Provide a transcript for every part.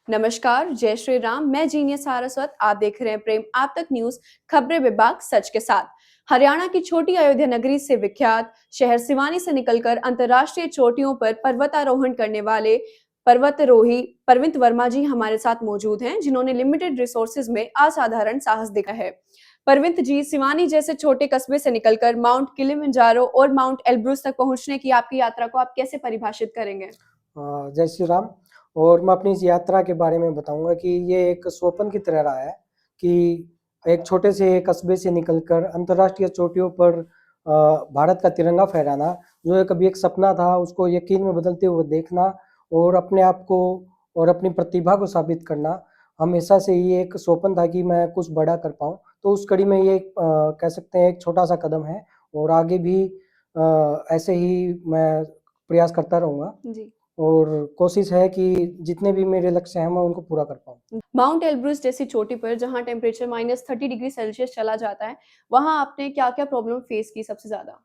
नमस्कार, जय श्री राम। मैं जीनियस सारस्वत। आप देख रहे हैं प्रेम आप तक न्यूज, खबरें विभाग सच के साथ। हरियाणा की छोटी अयोध्या नगरी से विख्यात शहर सिवानी से निकलकर अंतर्राष्ट्रीय चोटियों पर पर्वतारोहण करने वाले पर्वतारोही परविंत वर्मा जी हमारे साथ मौजूद हैं, जिन्होंने लिमिटेड रिसोर्सेज में असाधारण साहस दिखाया है। परविंत जी, सिवानी जैसे छोटे कस्बे से निकलकर माउंट किलिमंजारो और माउंट एल्ब्रुस तक पहुंचने की आपकी यात्रा को आप कैसे परिभाषित करेंगे? जय श्री राम। और मैं अपनी इस यात्रा के बारे में बताऊंगा कि ये एक स्वप्न की तरह रहा है कि एक छोटे से कस्बे से निकलकर अंतर्राष्ट्रीय चोटियों पर भारत का तिरंगा फहराना, जो कभी एक सपना था, उसको यकीन में बदलते हुए देखना और अपने आप को और अपनी प्रतिभा को साबित करना, हमेशा से ये एक स्वप्न था कि मैं कुछ बड़ा कर पाऊँ। तो उस कड़ी में ये कह सकते हैं एक छोटा सा कदम है और आगे भी ऐसे ही मैं प्रयास करता रहूँगा जी। और कोशिश है कि जितने भी मेरे लक्ष्य हैं मैं उनको पूरा कर पाऊँ। माउंट एल्ब्रुस जैसी चोटी पर जहाँ टेम्परेचर -30 डिग्री सेल्सियस चला जाता है, वहाँ आपने क्या-क्या प्रॉब्लम फेस की सबसे ज़्यादा?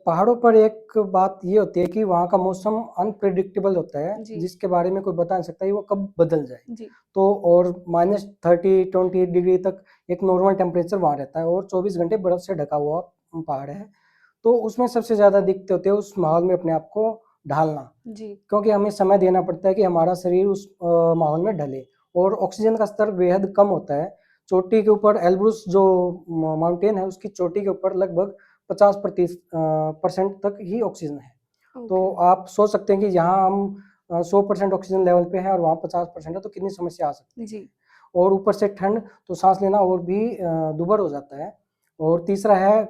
पहाड़ों पर एक बात ये होती है कि वहाँ का मौसम अनप्रेडिक्टेबल होता है, जी, जिसके बारे में कोई बता नहीं सकता कि वो कब बदल जाए। जी, तो और -30-28 डिग्री तक एक नॉर्मल टेम्परेचर वहाँ रहता है और 24 घंटे बर्फ से ढका हुआ पहाड़ है। तो उसमें सबसे ज़्यादा दिक्कत होती है उस माहौल में अपने आप को ढालना, जी, क्योंकि हमें समय देना पड़ता है कि हमारा शरीर उस माहौल में ढले और ऑक्सीजन का स्तर बेहद कम होता है। चोटी के ऊपर एल्ब्रुस जो माउंटेन है, उसकी चोटी के ऊपर लगभग 50% तक ही ऑक्सीजन है। तो ओके, आप सोच सकते हैं कि यहाँ हम 100% ऑक्सीजन लेवल पे हैं और वहाँ 50% है, तो कितनी समस्या आ सकती है। जी, और ऊपर से ठंड, तो सांस लेना और भी दुभर हो जाता है। और तीसरा है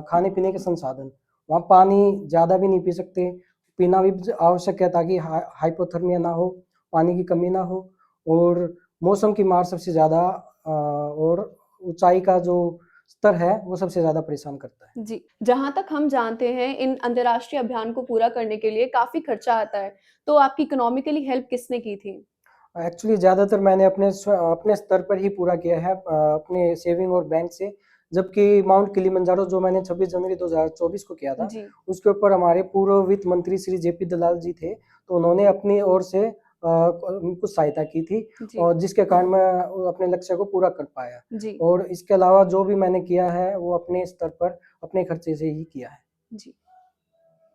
खाने पीने के संसाधन। वहाँ पानी ज़्यादा भी नहीं पी सकते, पीना भी आवश्यक है ताकि हाइपोथर्मिया ना हो, पानी की कमी ना हो। और मौसम की मार सबसे ज़्यादा और ऊंचाई का जो स्तर है वो सबसे ज़्यादा परेशान करता है। जी। जहाँ तक हम जानते हैं, इन अंतर्राष्ट्रीय अभियान को पूरा करने के लिए काफ़ी खर्चा आता है, तो आपकी इकोनॉमिकली हेल्प किसने की थी? एक्चुअली ज़्यादातर मैंने अपने स्तर पर ही पूरा किया है, अपने सेविंग और बैंक से। जबकि माउंट किलिमंजारो जो मैंने 26 जनवरी 2024 को किया था, जी, उसके ऊपर हमारे पूर्व वित्त मंत्री श्री जेपी दलाल जी थे, तो उन्होंने अपनी ओर से कुछ सहायता की थी जी, और जिसके कारण मैं अपने लक्ष्य को पूरा कर पाया। जी, और इसके अलावा जो भी मैंने किया है, वो अपने स्तर पर, अपने खर्चे से ही किया है। जी।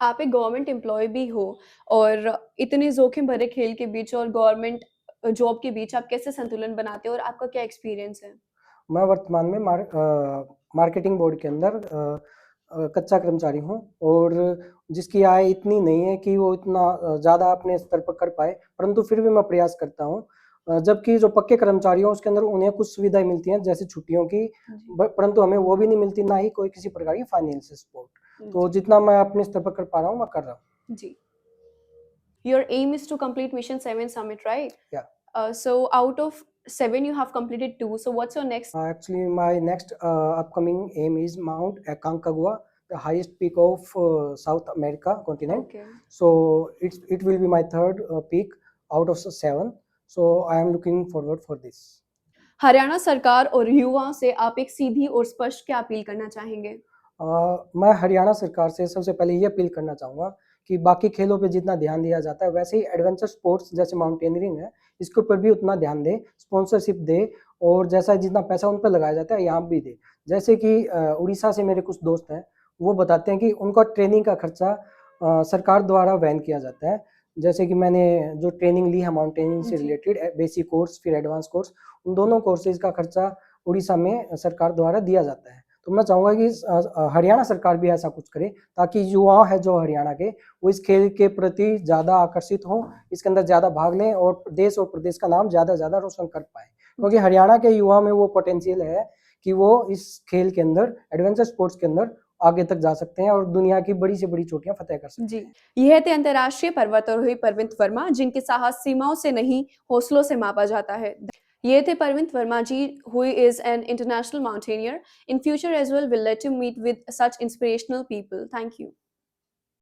आप एक गवर्नमेंट एम्प्लॉयी भी हो और इतने जोखिम भरे खेल के बीच और गवर्नमेंट जॉब के बीच आप कैसे संतुलन बनाते हो और आपका क्या एक्सपीरियंस है? मैं वर्तमान में मार्केटिंग बोर्ड के अंदर कच्चा कर्मचारी हूँ और जिसकी आय इतनी नहीं है कि वो इतना ज़्यादा अपने स्तर पर कर पाए, परंतु फिर भी मैं प्रयास करता हूँ। जबकि जो पक्के कर्मचारी हैं उसके अंदर उन्हें कुछ सुविधाएँ मिलती हैं जैसे छुट्टियों की, जी, परंतु हमें वो भी नहीं मिलती, ना ही कोई किसी प्रकार की फाइनेंशियल सपोर्ट। तो जी, जितना मैं अपने स्तर पर कर पा रहा हूँ, मैं कर रहा हूँ। जी। Your aim is to complete Mission 7 summit, right? या So out of 7 you have completed 2. So what's your next? Actually, my next upcoming aim is Mount Aconcagua, the highest peak of South America continent. Okay. So it will be my third peak out of 7. So I am looking forward for this. Haryana सरकार और युवाओं से आप एक सीधी और स्पष्ट क्या appeal करना चाहेंगे? मैं हरियाणा सरकार से सबसे पहले ये अपील करना चाहूँगा कि बाकी खेलों पे जितना ध्यान दिया जाता है, वैसे ही एडवेंचर स्पोर्ट्स जैसे माउंटेनियरिंग है, इसके ऊपर भी उतना ध्यान दें, स्पॉन्सरशिप दें और जैसा जितना पैसा उन पे लगाया जाता है, यहाँ भी दें। जैसे कि उड़ीसा से मेरे कुछ दोस्त हैं, वो बताते हैं कि उनका ट्रेनिंग का खर्चा सरकार द्वारा वहन किया जाता है। जैसे कि मैंने जो ट्रेनिंग ली है माउंटेनिंग से जी, रिलेटेड, बेसिक कोर्स फिर एडवांस कोर्स, उन दोनों कोर्सेज़ का खर्चा उड़ीसा में सरकार द्वारा दिया जाता है। तो मैं चाहूँगा कि हरियाणा सरकार भी ऐसा कुछ करे ताकि युवा है जो हरियाणा के, वो इस खेल के प्रति ज़्यादा आकर्षित हों, इसके अंदर ज़्यादा भाग लें और देश और प्रदेश का नाम ज़्यादा से ज़्यादा रोशन कर पाएँ। क्योंकि जी, हरियाणा के युवा में वो पोटेंशियल है कि वो इस खेल के अंदर, एडवेंचर स्पोर्ट्स के अंदर आगे तक जा सकते हैं और दुनिया की बड़ी से बड़ी चोटियाँ फतेह कर सकते जी। हैं। यह थे अंतर्राष्ट्रीय पर्वतारोही परविंत वर्मा, जिनके साहस सीमाओं से नहीं, हौसलों से मापा जाता है। ये थे परविंत वर्मा जी, who is an international mountaineer. In future as well, we'll let you meet with such inspirational people. Thank you.